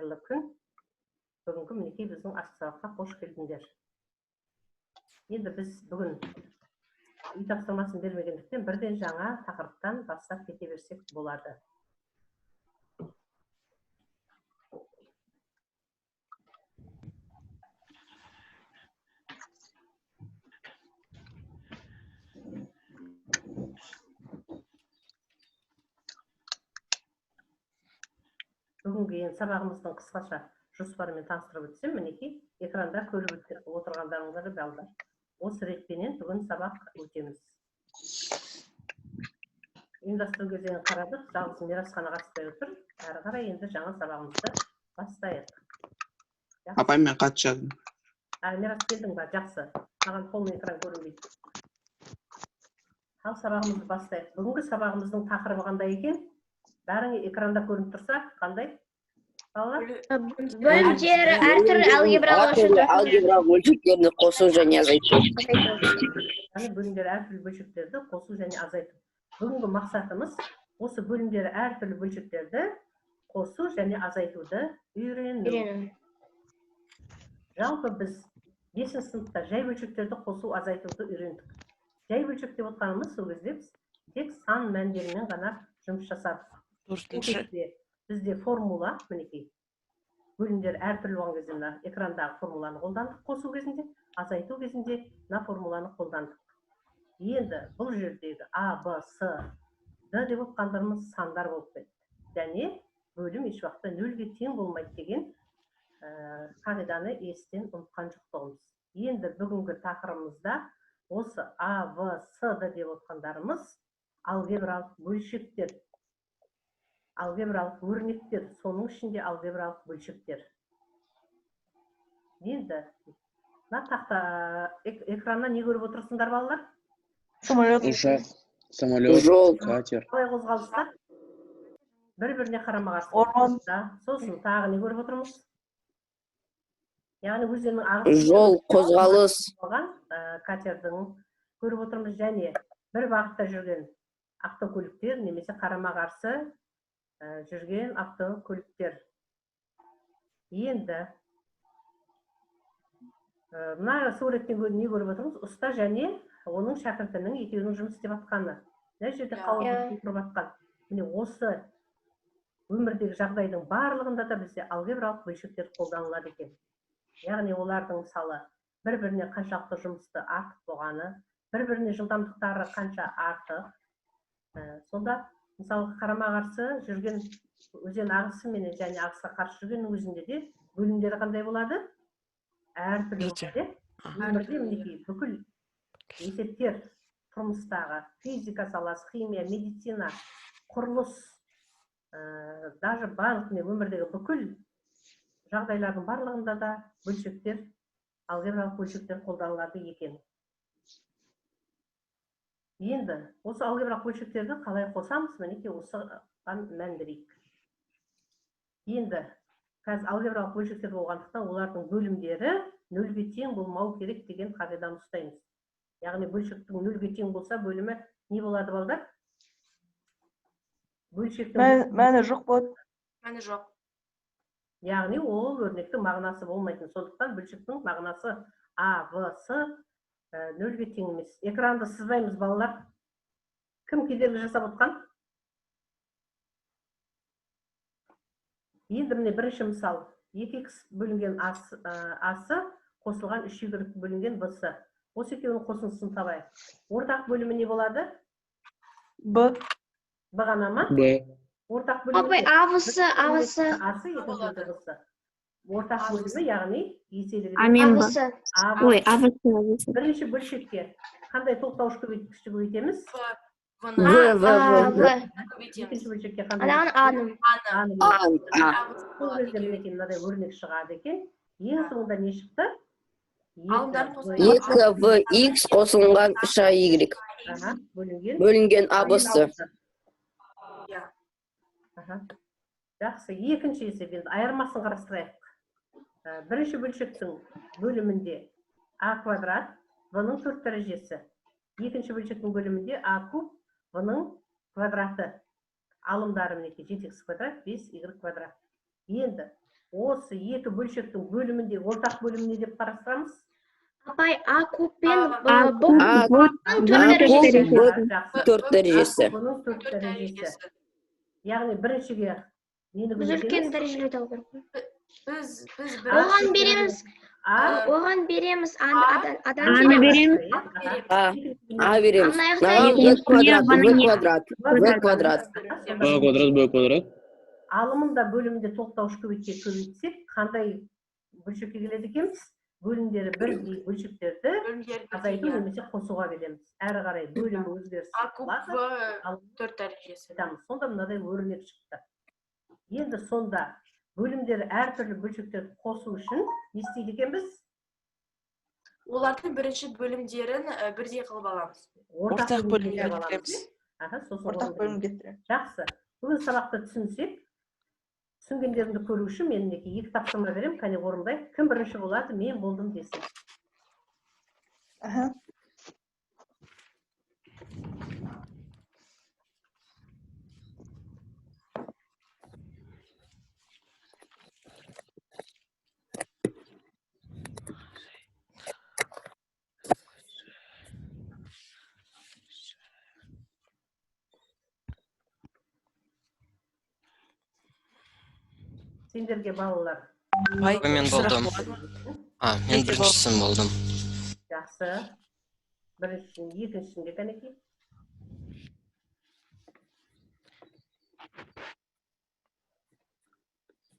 қайырлы күн. Бүгінгі мінекей біздің ашық сабаққа қош келдіңдер. Енді біз бүгін үй тапсырмасын бермегендіктен бірден жаңа тақырыптан бастап кете берсек болады. Бүгінгі сабағымыздың қысқаша жоспарымен таныстырып өтсем, мінекей экранда көріп отырғандарыңызды балдар. Осы ретпенен бүгін сабақ өтеміз. Ұйымдастыру кезеңін қарадық, жалғыз Мирас қана қатыспай отыр. Әрі қарай енді жаңа сабағымызды бастайық. Апай, мен хат жаздым. Мирас, келдің ба? Жақсы. Маған полный экран көрінбейді. Ал сабағымызды бастайық. Бүгінгі сабағымыздың тақырыбы қандай екен? Бәріңе экранда көрініп тұрса, қандай? Бөлімдері әртүрлі алгебралық бөлшектерді қосу және азайту. Яғни бөлімдері әртүрлі бөлшектерді қосу және азайту. Бүгінгі мақсатымыз осы бөлімдері әртүрлі бөлшектерді қосу және азайтуды үйрену. Жалпы біз 5 сыныпта жай бөлшектерді қосу, азайтуды үйрендік. Жай бөлшек деп отқанымыз сол кезде біз тек сан мәндерімен ғана жұмыс жасадық. Бізде формула, мінекей, бөлімдер әртүрлі болған кезде экрандағы формуланы қолдандық, қосу кезінде, азайту кезінде формуланы қолдандық. Енді бұл жердегі А, Б, С, Д деп отқандарымыз сандар болып кетті. Және бөлім еш уақытта нөлге тең болмайды деген қағиданы естен ұмытқан жоқтығымыз. Енді бүгінгі тақырыбымызда осы А, В, С, Д деп отқандарымыз алгебралық бөлшектер. Алгебралық өрнектер, соның ішінде алгебралық бөлшектер. Енді, экраннан не көріп отырсыңдар, балалар? Самолет, катер. Қалай қозғалыстар? Бір-біріне қарама-қарсы. Сосын тағы не көріп отырмыз? Яғни өзеннің ағысы жол, қозғалыс. Катердің көріп отырмыз, және бір бағытта жүрген автокөліктер немесе қарама-қарсы жүрген автокөліктер. Енді мына суреттен не көріп отырмыз? Ұста және оның шәкіртінің екеуінің жұмыс істеп жатқаны. Мына жерде қауымды тұрып жатқан. Міне осы өмірдегі жағдайдың барлығында да бізде алгебралық бөлшектер қолданылады екен. Яғни олардың мысалы бір-біріне қаншалықты жұмысты артық болғаны, бір-біріне жылдамдықтары қанша артық. Сонда мысалы қарама-қарсы жүрген өзен ағысы менен және ағысқа қарсы жүргеннің өзінде де бөлімдері қандай болады? Әртүрлі болады. Өмірде мінекей бүкіл есептер, тұрмыстағы физика саласы, химия, медицина, құрылыс, даже барлық өмірдегі бүкіл жағдайлардың барлығында да бөлшектер, алгебралық бөлшектер қолданылады екен. Енді осы алгебралық бөлшектерді қалай қосамыз? Мінекей осыған мән берейік. Енді қазір алгебралық бөлшектер болғандықтан олардың бөлімдері нөлге тең болмау керек деген қағиданы ұстаймыз. Яғни бөлшектің нөлге тең болса, бөлімі не болады, балдар? мәні жоқ болады. Мәні жоқ. Яғни ол өрнектің мағынасы болмайтын. Сондықтан бөлшектің мағынасы А, В, С нөлге тең емес. Экранды сызбаймыз, балалар. Кім кедергі жасап отқан? Енді міне бірінші мысал. 2х бөлінген асы қосылған 3y бөлінген б-сы. Осы екеуінің қосындысын табайық. Ортақ бөлімі не болады? Б. Б ғана ма? Б. Ортақ бөлімі Апай, авысы. асы, екінші б-сы. Ортақ бөлімі, яғни еселігі. Авысы. Авысы. Бірінші бөлшекке қандай тоқтауыш көбейткішті көбейтеміз? Екінші бөлшекке қандай? Бұл кезде мінекей мынадай өрнек шығады екен. Ең соңында не шықты? 2vx қосылған 3ay бөлінген абысы. Жақсы, екінші есеп, енді айырмасын қарастырайық. Бірінші бөлшектің бөлімінде а квадрат, в-ның 4 дәрежесі. Екінші бөлшектің бөлімінде а куб, в-ның квадраты. Алымдары мінекей 7х квадрат, 5y квадрат. Енді осы екі бөлшектің бөлімінде ортақ бөлімі не деп қарастырамыз? Апай, А куб пен А Б куб төрт дәрежесі. Бұның төрт дәрежесі. Яғни біріншіге нені Біз үлкен бөлеміз? дәрежелерді алу керек. Біз Оған береміз. А, Оған береміз. Адам Аны береміз. А береміз. Ана Маған аяқтайын. V квадрат. B квадрат. Алымында бөлімінде тоқтауыш көбейтке көбейтсек, қандай бөлшекке келеді екенбіз? Бөлімдері бірдей бөлшектерді азайту немесе қосуға келеміз. Әрі қарай бөлім өзгеріс. А куб В 4 дәрежесі. Сонда мынадай өрнек шықты. Енді сонда бөлімдері әртүрлі бөлшектерді қосу үшін не істейді екенбіз? Олардың бірінші бөлімдерін бірдей қылып аламыз. Ортақ бөлімге келтіреміз. Ортақ бөлімге кетіреміз. Жақсы. Бүгін сабақты түсінсек, түсінгендерімді көру үшін мен екі тапсырма беремін, кәне орындайық. Кім бірінші болады? Мен болдым десін. Сендерге балалар. Мен болдым. Мен біріншісін болдым. Жақсы. Біріншісін, екіншісінде кәнекей.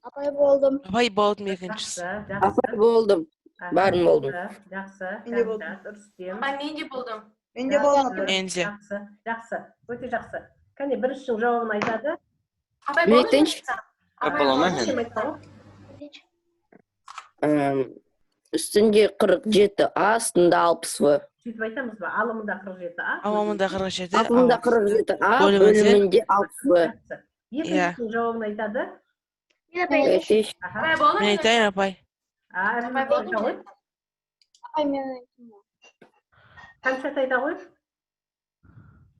Апай болдым. Апай болдым екіншісі. Апай болдым. Барын болдым. Жақсы. Рүстем. Мен де болдым. Мен де болдым. Мен де. Жақсы. Өте жақсы. Кәне біріншінің жауабын айтады. Мен айтайыншы. Бола мен. Үстінде 47, астында 60 В. Сөйтіп айтамыз ба? Алымында 47А. Алымында 47. Алтында 47А, бөлімінде 60 В. Екіншінің жауабын айтады. Мен апай. Айтайыншы. Мен айтайын, апай. Апай мен айтайын. Қанша айта ғой?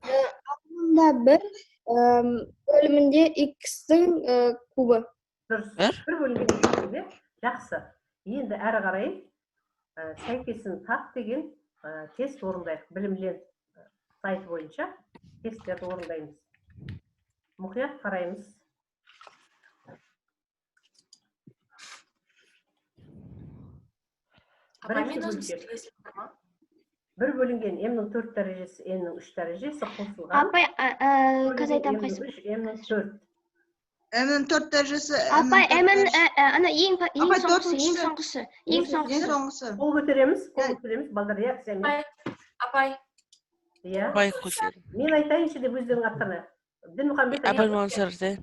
Алымында 1, бөлімінде X-тің кубы. Дұрыс. Бір? Бір бөлінген. Жақсы. Енді әрі қарай сәйкесін тап деген тест орындайық. Білімлен сайты бойынша тесттерді орындаймыз. Мұқият қараймыз. Бір бөлінген М-нің 4 дәрежесі, N-нің 3 дәрежесі қосылған. Апай, қазір айтам қайсы. М-нің 4. М-нің 4 дәрежесі. Апай, М-нің ең соңғысы. Ең соңғысы. Қол көтереміз, балдар реакциямен. Апай. Апай көтерім. Мен айтайыншы деп өздерің аттарына. Дінмұхамбет Апай мансырды.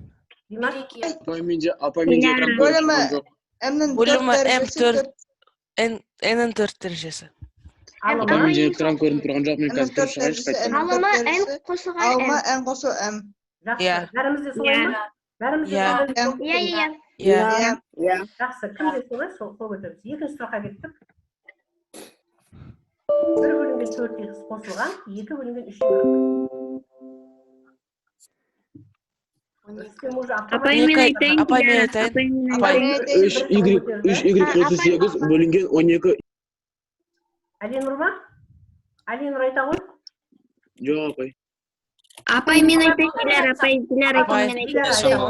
Апай менде экран көріп тұрған жоқ. М-нің 4 Бөлімі дәрежесі. N-нің 4 дәрежесі. Апай менде экран көріп тұрған жоқ, мен қазір тұрып шығайыншы қайтсам. Алымы N қосылған Алма N. N қосу М. Жақсы. Бәрімізде солай ма? Бәрімізде солай. Иә. Жақсы. Кімде солай? Сол көтереміз. Екінші сұраққа кеттік. Бір бөлінген 4 X қосылған, 2 бөлінген 3 Апай мен айтайын. Апай. 3Y 38 бөлінген 12. Әленұр ма? Әленұр айта ғой? Жоқ, апай. Апай мен айтайын. Диляр Апай.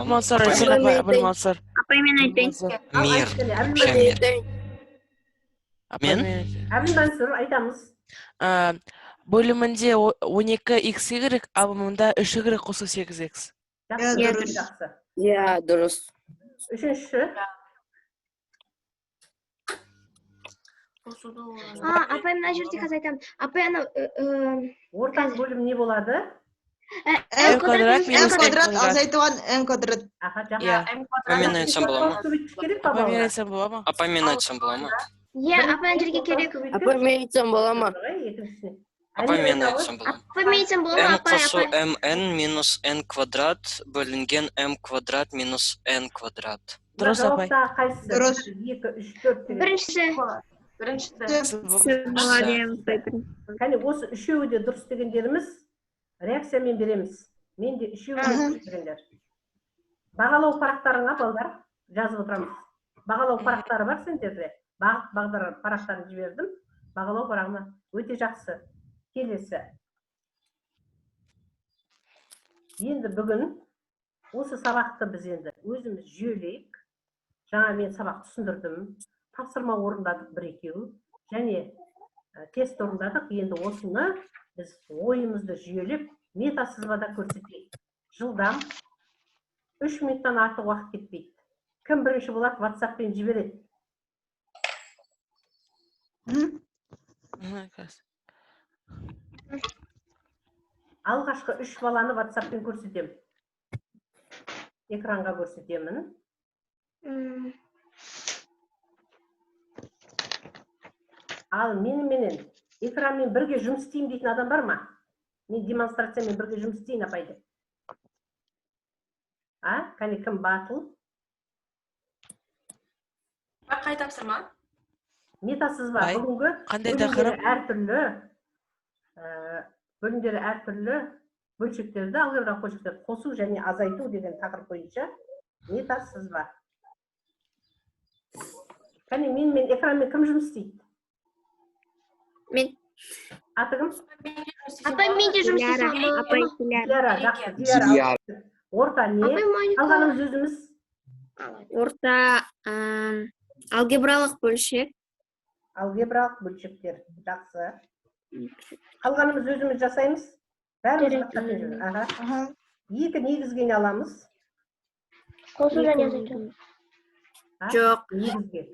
Мансыр айтсын, апай мансыр. Апай мен айтайын. Мир. Мен? Әбіл Мансұр айтамыз. Бөлімінде 12XY, алымында 3Y қосу 8X. Жақсы. Иә, дұрыс. Үшінші. Апай мына жерде қазір айтамын. Апай ана Ортақ бөлім не болады? М квадрат минус М квадрат квадрат. азайтылған М квадрат. Мен айтсам бола ма? Апай мен айтсам бола ма? Апай мен айтсам бола ма? Иә, апай ана жерге керек. Апай мен айтсам бола ма? Апай мен айтсам бола ма? Апай мен айтсам бола ма, М апай? қосу Mn минус N квадрат бөлінген М квадрат минус N квадрат. Дұрыс, апай. Дұрыс. 2, 3, 4 деген. Біріншісі. Кәне осы үшеуі де дұрыс дегендеріміз реакциямен береміз. Мен де үшеуі де дұрыс дегендер. Бағалау парақтарыңа балдар жазып отырамыз. бағалау парақтары бар сендерде. Бағыт бағдар парақтарын жібердім. Бағалау парағына өте жақсы. Келесі. Енді бүгін осы сабақты біз енді өзіміз жүйелейік. Жаңа мен сабақ түсіндірдім. Тапсырма орындадық бір-екеу. Және тест орындадық. Енді осыны біз ойымызды жүйелеп, метасызбада көрсетейік. Жылдам 3 минуттан артық уақыт кетпейді. Кім бірінші болады, WhatsApp-пен жібереді. Алғашқы 3 баланы WhatsApp-пен көрсетемін. Экранға көрсетемін. Ал меніменен экранмен бірге жұмыс істеймін дейтін адам бар ма? Мен демонстрациямен бірге жұмыс істейін апайды. Кәне кім батыл? Қай тапсырма? Метасызба бүгінгі бөлімдері әртүрлі бөлшектерді, алгебралық бөлшектерді қосу және азайту деген тақырып бойынша метасызба. Кәне мен экранмен кім жұмыс істейді? Мен. Аты кім? Апай, мен де жұмыс істеймін. Апай, Диара, жақсы. Орта не? Қалғанымыз өзіміз? Орта алгебралық бөлшек. Алгебралық бөлшектер, жақсы. Қалғанымыз өзіміз жасаймыз? Бәріміз жасайтын жүрміз. Екі негізгені аламыз. Қосу және азайту. Жоқ.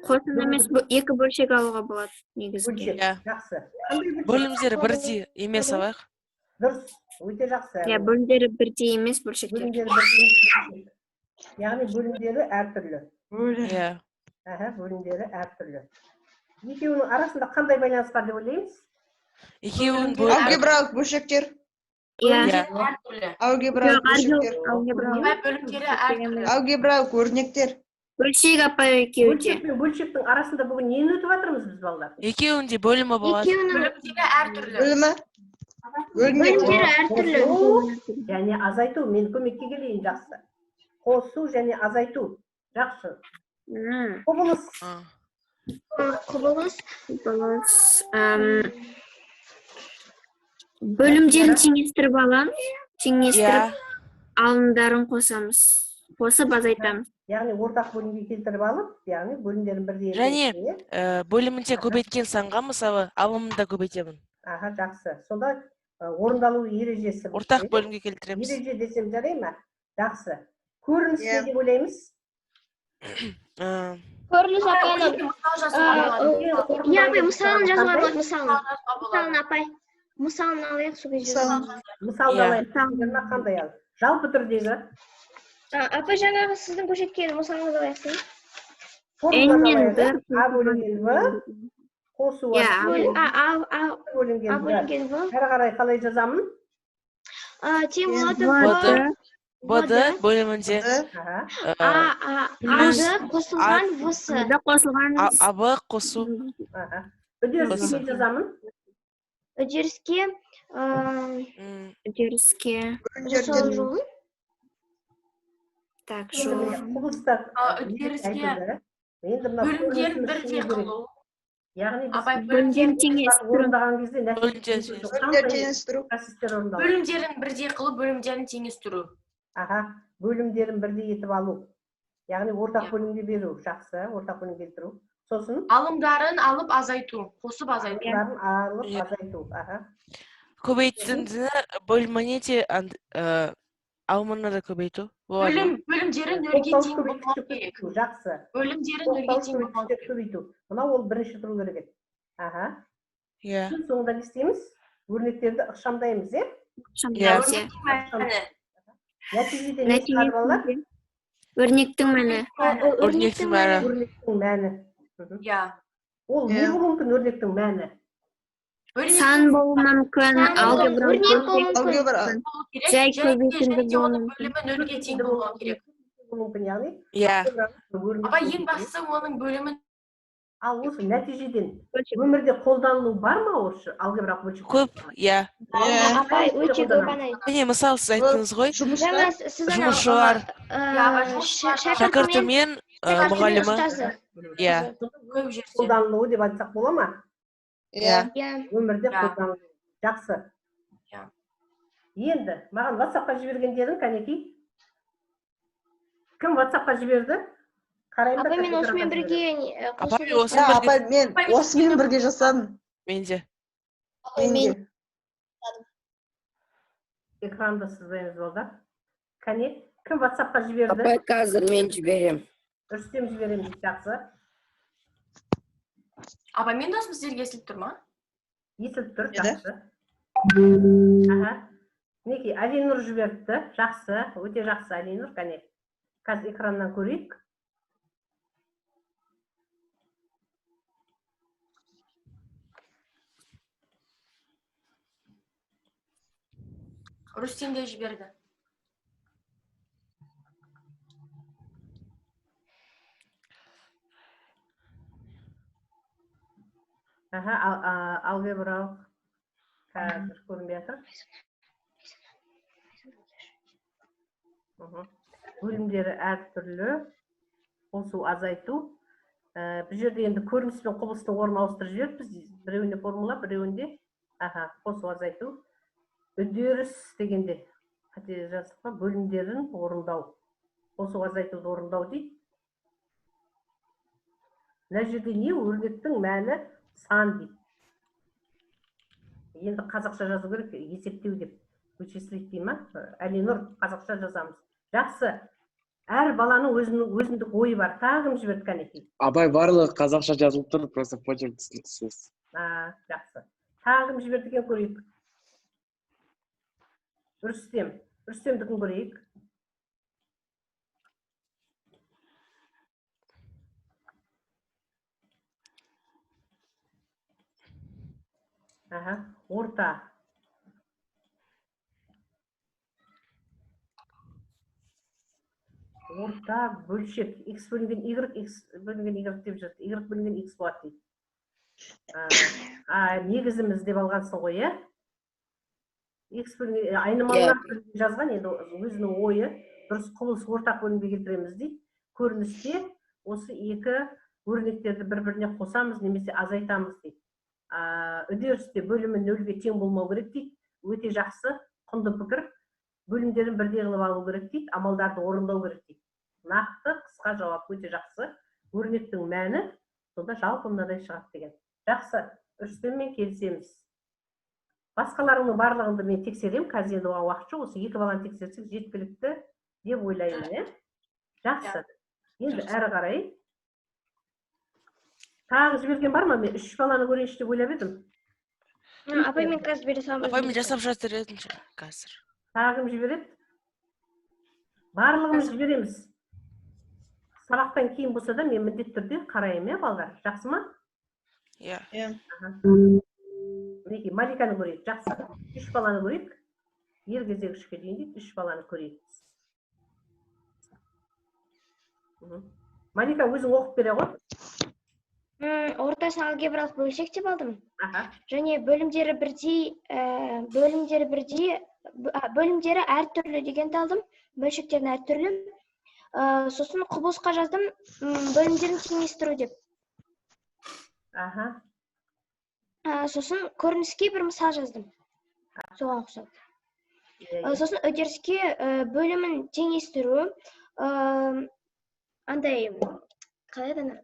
Қосын емес, екі бөлшек алуға болады негізге. Жақсы. Бөлімдері бірдей емес алайық. Дұрыс, өте жақсы. Бөлімдері бірдей емес бөлшектер. Яғни бөлімдері әртүрлі. Бөлімдері әртүрлі. Екеуінің арасында қандай байланыс бар деп ойлаймыз? Екеуінің алгебралық бөлшектер. Алгебралық бөлшектер. Бөлімдері әртүрлі. Алгебралық өрнектер. Бөлшек апай екеуінде. Бөлшектің арасында бүгін нені өтіп жатырмыз біз балдар? Екеуінде бөлімі болады. Бөлімдері әртүрлі. Бөлімі? Бөлімдері әртүрлі. Және азайту. Мен көмекке келейін, жақсы. Қосу және азайту. Жақсы. Құбылыс. Құбылыс. Бөлімдерін теңестіріп аламыз. Теңестіріп алымдарын қосамыз. Қосып азайтамыз. Яғни ортақ бөлімге келтіріп алып, яғни бөлімдерін бірдей. Және бөлімінде көбейткен санға мысалы алымында көбейтемін. Жақсы. Сонда орындалу ережесі. Ортақ бөлімге келтіреміз. Ереже десем жарай ма? Жақсы. Көрініс не деп ойлаймыз? Көрініс апай. Мысалын жазуға болады, мысалын апай. Мысалын алайық сол кезде. Мысалын алайық. Қандай ал? Жалпы түрдегі. Апай жаңағы сіздің көрсеткен мысалыңызды алайықсың. N-нен бір. А бөлінген В. Қосу бөлінген В. Әрі қарай қалай жазамын? Тең болады Б-ді бөлімінде А-ды қосылған В-сы. А-бы қосу. Үдеріске жазамын? Үдеріске жасау жолын. Так, жолын. Үдеріске бөлімдерін бірдей қылу. Бөлімдерін теңестіру. Бөлімдерін бірдей қылу, бөлімдерін теңестіру. Бөлімдерін бірдей етіп алу. Яғни ортақ бөлімге беру. Жақсы, ортақ бөлім келтіру. Сосын? Алымдарын алып азайту, қосып азайту. Алымдарын алып азайту. Көбейтінді бөліміне де алымына да көбейту. Бөлімдері нөлге тең болмау керек. Жақсы. Бөлімдері нөлге тең болмау керек. Мұна ол бірінші тұру керек. Соңында не істейміз? Өрнектерді ықшамдаймыз, Өрнектің мәні. Өрнектің мәні. Ол не болуы мүмкін өрнектің мәні? Сан болуы мүмкін, алгебра. Жай көбейтінді болуы мүмкін. Бөлімі нөлге тең болмау керек. Апа, ең бастысы оның бөлімін. Ал осы нәтижеден өмірде қолданылу бар ма осы алгебралық бөлшек? Көп, Апай, өте көп анай. Міне, мысал сіз айттыңыз ғой, жұмысшылар шәкіртімен мұғалімі. ұстазы. Иә. Көп жерде. Қолданылуы деп айтсақ бола ма? Иә. Иә. Өмірде Иә. қолданылу. Жақсы. Иә. Енді маған WhatsApp-қа жібергендерің кәнекей. Кім WhatsApp-қа жіберді? Қараймын. Апай, мен осымен бірге Апай, қосылып осымен Ja, бірге. апай, мен осымен бірге жасадым. Мен де. Мен де. Экранды сызбаймыз балдар. Кәне, кім WhatsApp-қа жіберді? Апай, қазір мен жіберем. Рүстем жіберемін дейді, жақсы. Апай, мен досым сіздерге естіліп тұр ма? Естіліп тұр, Еді. жақсы. Аха. Мінекей, Алинұр жіберді, жақсы, өте жақсы Алинұр, кәне. Қазір экраннан көрейік. Рүстем де жіберді. Аха, алгебралық қазір көрінбей жатыр. Бөлімдері әртүрлі, қосу, азайту. Бұл жерде енді көрініс пен құбылыстың орнын ауыстырып жіберіппіз. Біреуінде формула, біреуінде қосу, азайту. Үдеріс дегенде қате жаздық па, бөлімдерін орындау. Қосу, азайтуды орындау дейді. Мына жерде не? Өрнектің мәні сан дейді. Енді қазақша жазу керек, есептеу деп. Вычислить дей ма? Алинұр, қазақша жазамыз. Жақсы. Әр баланың өзіндік ойы бар. Тағым жіберді кәнекей. Апай, барлығы қазақша жазылып тұр, просто почерк түсініксіз. Жақсы. Тағым жіберді екен көрейік. Рүстемдікін көрейік. Орта. Орта бөлшек. X бөлінген Y, X бөлінген Y деп жүрді. Y бөлінген X болады дейді. Негізіміз деп алғансың ғой, е? X бөлінген айнымалылар жазған, енді өзінің ойы дұрыс құбылыс ортақ бөлімге келтіреміз дейді. Көріністе осы екі өрнектерді бір-біріне қосамыз немесе азайтамыз дейді. Үдерісте бөлімі нөлге тең болмау керек дейді. Өте жақсы, құнды пікір. Бөлімдерін бірдей қылып алу керек дейді. Амалдарды орындау керек дейді. Нақты, қысқа жауап өте жақсы. Өрнектің мәні сонда жалпы мынадай шығады деген. Жақсы, Рүстеммен келісеміз. Басқаларының барлығында мен тексерем. Қазір енді оған уақыт жоқ. Осы екі баланы тексерсек жеткілікті деп ойлаймын. Жақсы. Енді әрі қарай. Тағы жіберген бар ма? Мен 3 баланы көрейінші деп ойлап едім. Апай, мен қазір бере салам. Апай, мен жасап жатыр едім қазір. Тағым жібереді. Барлығымыз жібереміз. Сабақтан кейін болса да мен міндетті түрде қараймын, балдар. Жақсы ма? Иә. Мінекей, Маликаны көрейік. Жақсы. 3 баланы көрейік. Ер кезек 3-ке дейін дейді, 3 баланы көрейік. Малика, өзің оқып бере ғой. Ортасын алгебралық бөлшек деп алдым. Және бөлімдері әртүрлі дегенді алдым. Бөлшектерін әртүрлі. Сосын құбылысқа жаздым, бөлімдерін теңестіру деп. Сосын көрініске бір мысал жаздым. Соған ұқсап. Сосын үдеріске бөлімін теңестіру, андай, қалай дана?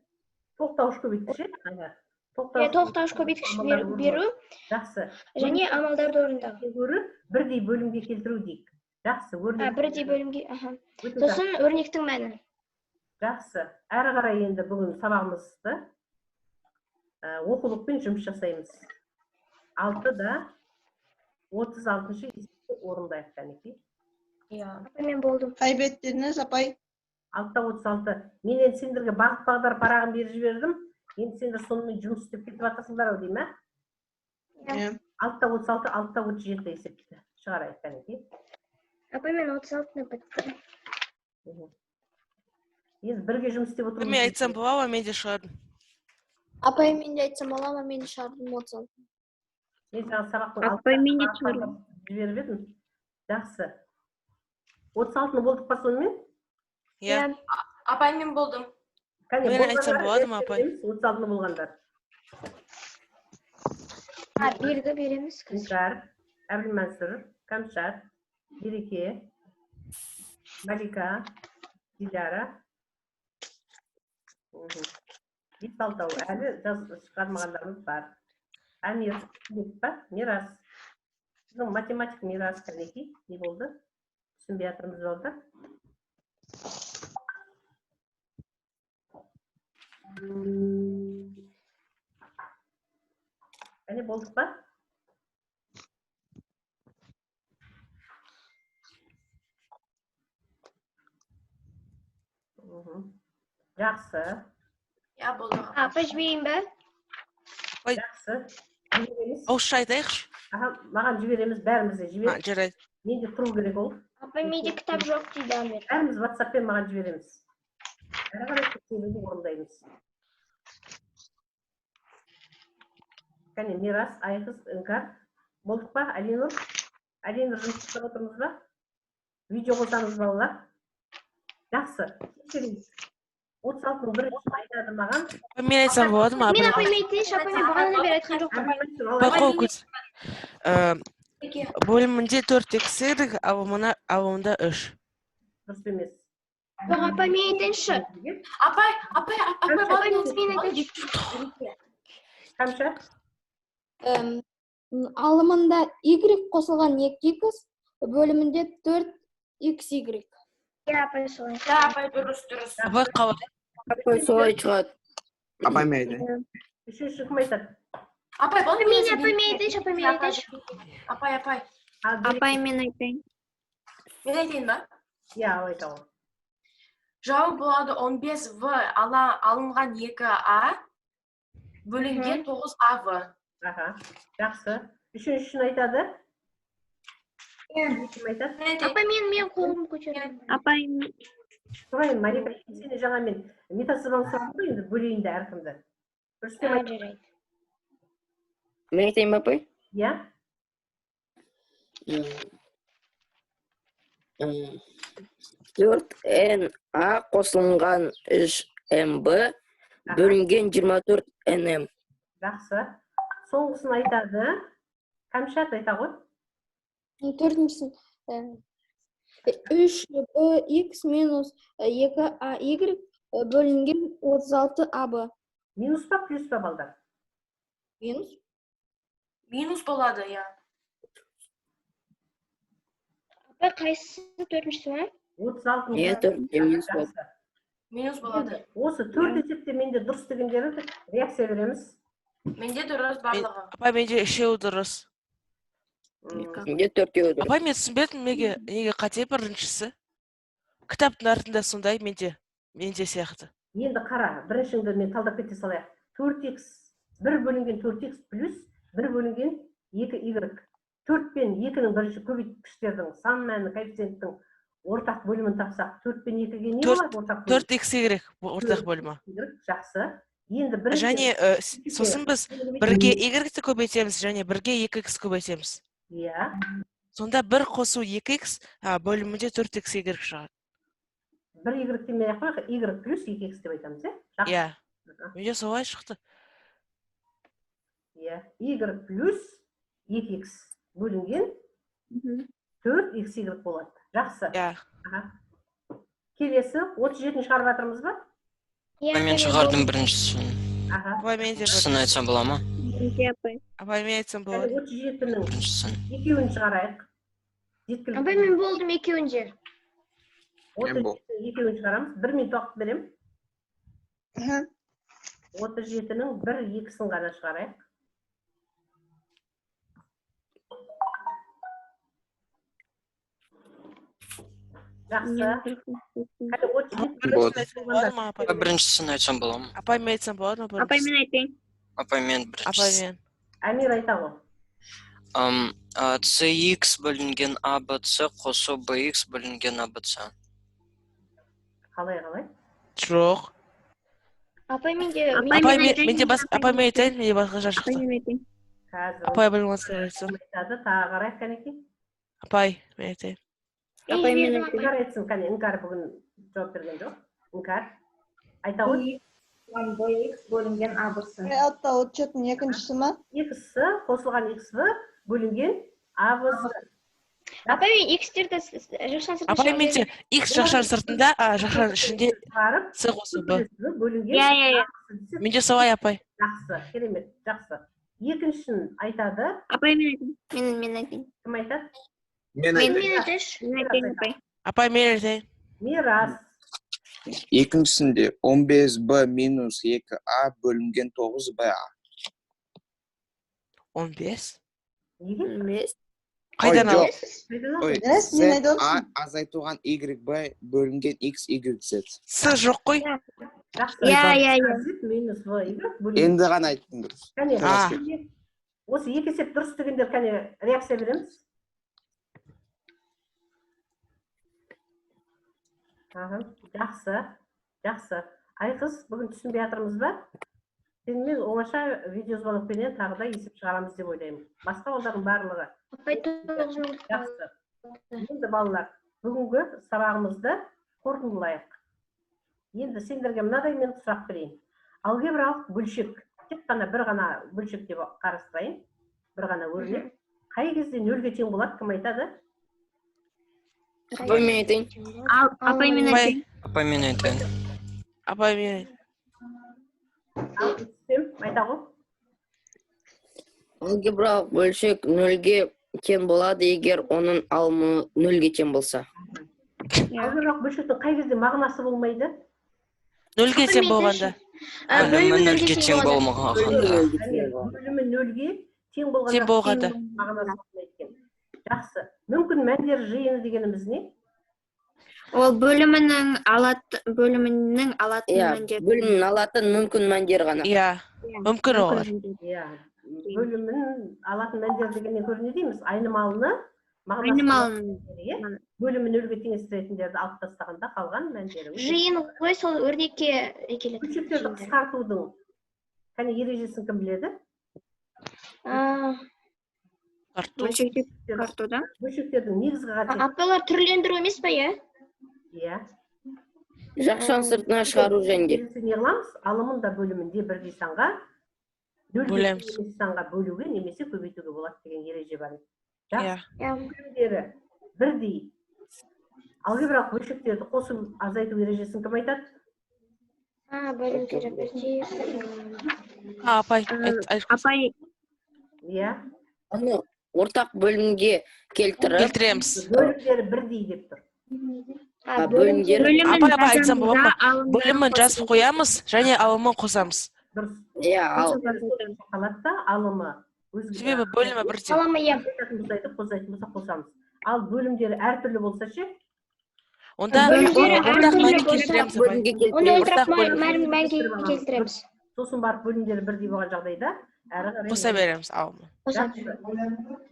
Тоқтауыш көбейткіш, тоқтауыш көбейткіш беру, және амалдарды орындау. Бірдей бөлімге келтіру дейік. Жақсы. Бірдей бөлімге, сосын өрнектің мәні. Жақсы. Әрі қарай енді бүгін сабағымызды оқулықпен жұмыс жасаймыз. 6-да 36-шы есепті орындайық кәнекей. Апай, мен болдым. Қай беттеріңіз, апай? 6-да 36. Мен енді сендерге бағыт бағдар парағын беріп жібердім. Енді сендер сонымен жұмыс істеп кетіп жатырсыңдар ау деймін, ә? 6-да 36, 6-да 37 есепті шығарайық кәнекей. Апай, мен 36-ны бітті. Енді бірге жұмыс істеп отырмыз. Мен айтсам бола ма, мен де шығардым. Апай, мен де айтсам бола ма, мен де шығардым 36. Мен жаңа сабақтың жіберіп едім. Жақсы. 36-ны болдық па сонымен? Иә. Апай, мен болдым. Кәне, Мен айтсам болады ма, апай? 36 болғандар. Бергі береміз. Іңкәр, Әбілмәнсүр, Кәмшат, Береке, Малика, Диляра. Алтау әлі шығармағандарымыз бар. Әмир, Мирас. Біздің математик Мирас кәнеки, не болды? Түсінбей жатырмыз жолда. Әне болдық па? Жақсы. Я болды. Апай жіберейін бе? Жақсы. Жібереміз. Ауызша айтайықшы. Маған жібереміз, бәріміз де жібереміз. Жарайды. Менде тұру керек ол. Апай менде кітап жоқ дейді Амир. Бәріміз WhatsApp-пен маған жібереміз. Әрі қарай тексеруді орындаймыз. Кәне, Мирас, Айқыз, Іңкәр. Болдық па, Алинұр? Алинұр жұмыс істеп отырмыз ба? Видео қосамыз балалар. Жақсы. Тексерейік. 36-ның бірінші айтады маған. Мен айтсам болады ма? Мен апаймен айтайыншы, апаймен бағана бері айтқан жоқпын. Байқау көз. Бөлімінде 4x, алымында 3. Дұрыс емес. Жоқ, апаймен айтайыншы. Апай, Мен айтайыншы. Кәмшат? Алымында y қосылған 2x, бөлімінде 4xy. Апай солай. Апай, дұрыс. Апай қалай? Апай солай шығады. Апай мейді. Үшінші кім айтады? Апай, болды Мен апаймен айтайыншы. Апай. Апаймен айтайын. Мен айтайын ба? Иә, айта ғой. Жауап болады 15V алынған 2A бөлінген 9AV. Жақсы. Үшіншісін айтады? Кім айтады? Апай мен қолым көтеремін. Апай, Сұрайын, Марика, сені жаңа мен метасыбан сұрадым ғой, енді бөлейінді әркімді. Бүрістен айтады. Мен айтайын ба, апай? Иә? 4NA қосылған 3MB бөлінген 24NM. Жақсы. Соңғысын айтады. Кәмшат айта ғой. төртіншісін 3bx минус 2ay бөлінген 36ab. Минус па, плюс па балдар? Минус. Минус болады, я. Апай қайсысы төртіншісі ма? 36 Иә, төртте минус болады. Жақсы. Минус болады. Осы төрт есепте менде дұрыс дегендері реакция береміз. Менде дұрыс барлығы. Апай, менде үшеуі дұрыс. Менде төртеуі дұрыс. Апай, мен түсінбедім, неге қате біріншісі? Кітаптың артында сондай, менде сияқты. Енді қара, біріншіңді мен талдап кете салайық. 4x, 1 бөлінген 4x плюс 1 бөлінген 2y. 4 пен 2-нің бірінші көбейткіштердің сан мәні коэффициенттің ортақ бөлімін тапсақ, 4 пен 2-ге не болады ортақ бөлім? 4xy ортақ бөлімі. Жақсы. Енді бірінші... Және сосын біз 1-ге y-ті көбейтеміз, және 1-ге 2x көбейтеміз. Иә. Сонда 1 қосу 2x, бөлімінде 4xy шығады. 1y демей ақ қойық, y плюс 2x деп айтамыз, е? Иә. Менде солай шықты. Иә. Y плюс 2x бөлінген 4xy болады. Жақсы. Иә. Келесі, 37-ні шығарып жатырмыз ба? Мен шығардым біріншісін. Апай, мен де Біріншісін айтсам бола ма? Апай, мен айтсам болады. 37-нің Біріншісін. екеуін шығарайық. Апай, мен болдым екеуінде. 37-нің екеуін шығарамыз. 1 минут уақыт берем. 37-нің 1-2-сін ғана шығарайық. Жақсы. Біріншісін айтсам бола ма? Апай, мен айтсам болады ма? Апай, мен айтайын. Апай, мен біріншісін. Апай, мен. Әмир айта ғой. CX бөлінген ABC қосу BX бөлінген ABC. Қалай? Апай, Жоқ. Апай, менде басқа шашықты. Апай, білмеймін айтсын. Тағы қарайық кәнеке. Апай, мен айтайын. Апай, мен айтайын. Іңкәр айтсын, кәне, Іңкәр бүгін жауап берген жоқ. Іңкәр. айта ғой. Бөлінген абысы. Атта отчеттің екіншісі ма? Екісі қосылған xv бөлінген абс. Апай, мен x-терді жақшан сыртында Апай, менде x жақшан сыртында, жақшан ішінде с қосу b. Иә. Менде солай, апай. Жақсы, керемет, жақсы. Екіншісін айтады. Апай, мен айтайын. Кім айтады? Мен айтайын, апай. Апай, мен айтайын. Мирас. Екіншісінде 15b минус 2a бөлінген 9ba. 15? Неге? Қайдан ал? Ой, z a азайтылған yb бөлінген x yz. С жоқ қой. Иә. Минус v. Енді ғана айттың дұрыс. Кәне, осы екі есеп дұрыс дегендер кәне реакция береміз. Жақсы. Айқыз, бүгін түсінбей жатырмыз ба? Сенімен оңаша видеозвонокпенен тағы да есеп шығарамыз деп ойлаймын. Басқа олардың барлығы. Жақсы. Енді балалар, бүгінгі сабағымызды қорытындылайық. Енді сендерге мынадай мен сұрақ берейін. Алгебралық бөлшек, тек қана бір ғана бөлшек деп қарастырайын. Бір ғана өрнек. Қай кезде нөлге тең болады, кім айтады? Апай, мен айтайын. Апай, мен айтайын. Апай, мен айтайын. Апай, мен айтайын. Ал түсем, айта ғой. Алгебралық бөлшек нөлге тең болады, егер оның алымы нөлге тең болса. Алгебралық бөлшектің қай кезде мағынасы болмайды? Нөлге тең болғанда. Бөлімі нөлге тең болмағанда. Бөлімі нөлге тең болғанда. Мағынасы болмайды екен. Жақсы. Мүмкін мәндер жиыны дегеніміз не? Ол бөлімінің алатын мәндер. Бөлімнің алатын мүмкін мәндер ғана. Иә, мүмкін олар. Бөлімін алатын мәндер дегеннен көріне дейміз. Айнымалыны, бөлімі нөлге теңестіретіндерді алып тастағанда қалған мәндері. Жиын ғой сол өрнекке келеді. Бөлшектерді қысқартудың кәне ережесін кім біледі? Бөлшектердің негізгі қасиеті. Апалар түрлендіру емес па, иә? Иә. Жақшан сыртына шығару жөнінде. Не қыламыз? Алымын да бөлімінде бірдей санға, Бөлеміз. санға бөлуге немесе көбейтуге болады деген ереже бар. Иә. Бөлімдері бірдей. Алгебралық бөлшектерді қосу азайту ережесін кім айтады? Бөлімдері бірдей. Апай. Иә. Оны ортақ бөлімге келтіреміз. Бөлімдері бірдей деп тұр. Апай, айтсам бола ма? Бөлімін жазып қоямыз, және алымын қосамыз. Дұрыс. Иә, қалатта алымы. Себебі бөлімі бірдей. Алымы, иә. Қосамыз. Ал бөлімдері әртүрлі болса ше? Онда ортақ мәнге келтіреміз. Онда ортақ мәнге келтіреміз. Сосын барып бөлімдері бірдей болған жағдайда қоса береміз алымы.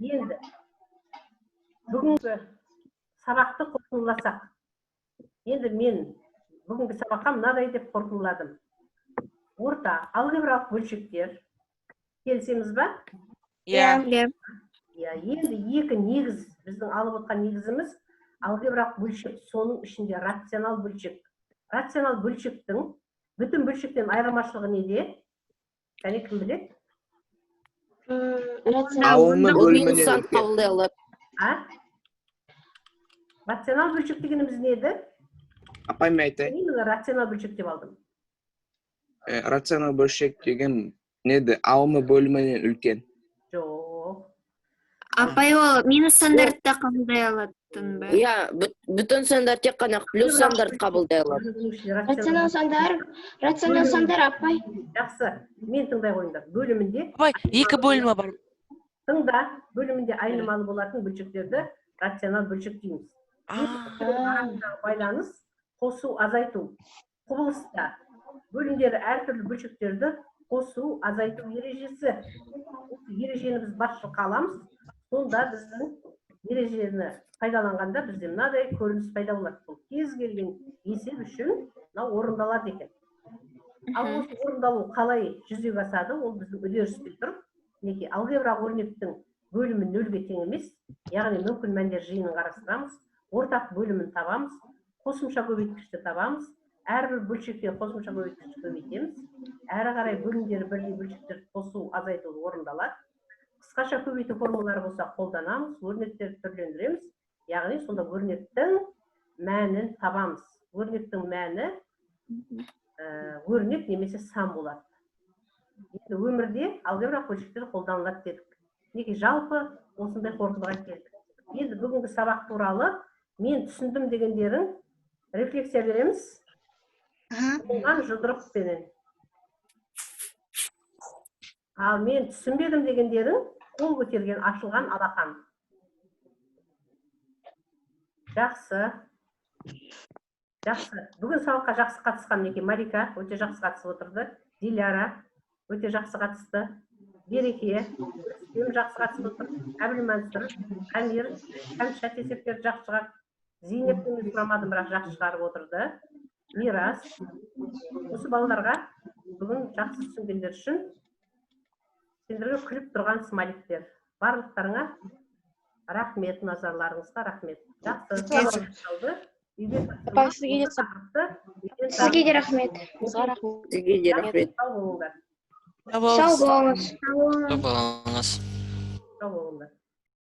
Енді бүгінгі сабақты қорытындыласақ. Енді мен бүгінгі сабаққа мынадай деп қорытындыладым. Орта алгебралық бөлшектер. Келісеміз ба? Иә. Енді екі негіз, біздің алып отқан негізіміз алгебралық бөлшек, соның ішінде рационал бөлшек. Рационал бөлшектің бүтін бөлшектен айырмашылығы неде? Кәне кім біледі? Алымы бөлімінен қабылдай алады. Рационал бөлшек дегеніміз не еді? Апай, мен айтайын. Мен рационал бөлшек деп алдым. Рационал бөлшек деген неді? Алымы бөлімінен үлкен. Жоқ. Апай, ол минус сандартты қабылдай алатын ба? Иә, бүтін сандар тек қана плюс сандар қабылдай алады. Рационал сандар, апай. Жақсы, мен тыңдай қойыңдар. Бөлімінде... Апай, екі бөлімі бар. Тыңда, бөлімінде айнымалы болатын бөлшектерді рационал бөлшек дейміз. Байланыс, қосу, азайту. Құбылыста бөлімдері әртүрлі бөлшектерді қосу, азайту ережесі. Ережені біз басшылыққа аламыз. Сонда біздің ережені пайдаланғанда бізде мынадай көрініс пайда болады. Бұл кез келген есеп үшін орындалады екен. Ал осы орындалу қалай жүзеге асады, ол біздің үдерісте тұр. Неге алгебралық өрнектің бөлімі нөлге тең емес, яғни мүмкін мәндер жиынын қарастырамыз, ортақ бөлімін табамыз, қосымша көбейткішті табамыз, әрбір бөлшекте қосымша көбейткіш көбейтеміз. Әрі қарай бөлімдері бірдей бөлшектерді қосу, азайту орындалады. Қысқаша көбейту формулалары болса қолданамыз, өрнектерді түрлендіреміз. Яғни сонда өрнектің мәнін табамыз. Өрнектің мәні өрнек немесе сан болады. Енді өмірде алгебралық бөлшектер қолданылады дедік. Неге жалпы осындай қорытындыға келдік. Енді бүгінгі сабақ туралы мен түсіндім дегендерің рефлексия береміз. Оған жұдырықпенен. Ал мен түсінбедім дегендерің қол көтерген ашылған алақан. Жақсы. Жақсы. Бүгін сабаққа жақсы қатысқан неке Марика өте жақсы қатысып отырды. Диляра өте жақсы қатысты. Береке жақсы қатысып отыр. Әбілмәнсір, Әмир, Кәмшат есептері жақсы шығарды. Зейнептен сұрамадым, бірақ жақсы шығарып отырды. Мирас. Осы балаларға бүгін жақсы түсінгендер үшін сендерге күліп тұрған смайликтер. Барлықтарыңа рахмет, назарларыңызға рахмет. Жақсы. Сізге де рахмет. Сізге де рахмет. Сау болыңдар. Сау болыңыз. Сау болыңыз. Сау болыңдар.